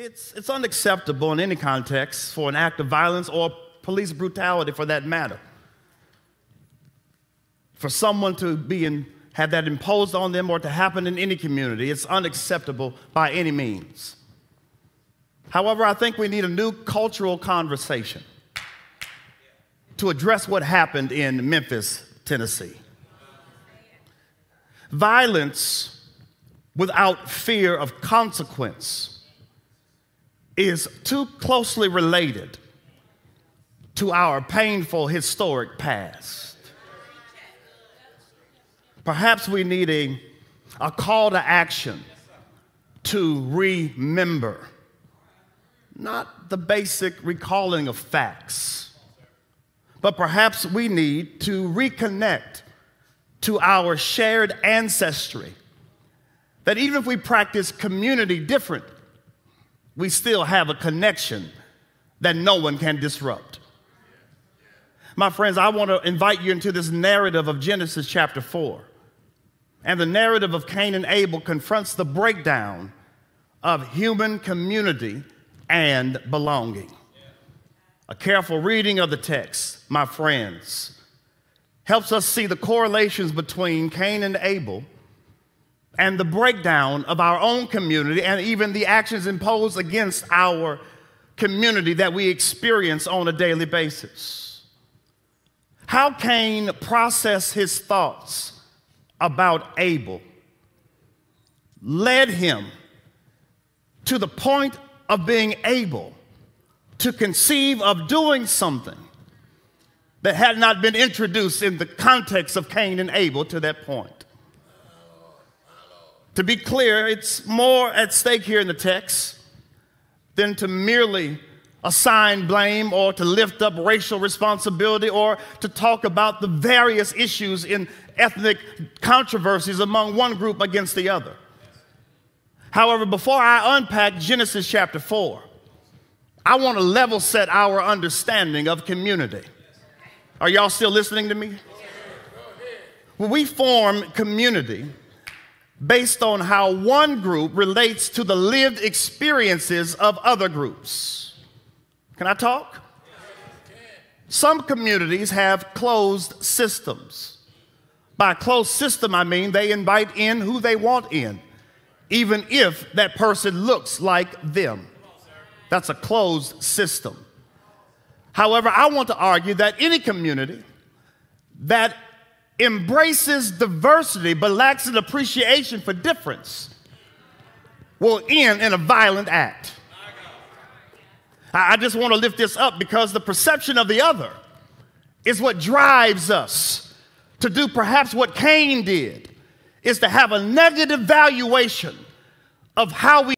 It's unacceptable in any context for an act of violence or police brutality for that matter. For someone to have that imposed on them or to happen in any community, it's unacceptable by any means. However, I think we need a new cultural conversation to address what happened in Memphis, Tennessee. Violence without fear of consequence is too closely related to our painful historic past. Perhaps we need a call to action to remember, not the basic recalling of facts, but perhaps we need to reconnect to our shared ancestry, that even if we practice community different, we still have a connection that no one can disrupt. My friends, I want to invite you into this narrative of Genesis chapter 4. And the narrative of Cain and Abel confronts the breakdown of human community and belonging. A careful reading of the text, my friends, helps us see the correlations between Cain and Abel and the breakdown of our own community and even the actions imposed against our community that we experience on a daily basis. How Cain processed his thoughts about Abel led him to the point of being able to conceive of doing something that had not been introduced in the context of Cain and Abel to that point. To be clear, it's more at stake here in the text than to merely assign blame or to lift up racial responsibility or to talk about the various issues in ethnic controversies among one group against the other. However, before I unpack Genesis chapter 4, I want to level set our understanding of community. Are y'all still listening to me? When we form community based on how one group relates to the lived experiences of other groups. Can I talk? Some communities have closed systems. By closed system, I mean they invite in who they want in, even if that person looks like them. That's a closed system. However, I want to argue that any community that embraces diversity but lacks an appreciation for difference will end in a violent act. I just want to lift this up because the perception of the other is what drives us to do perhaps what Cain did, is to have a negative valuation of how we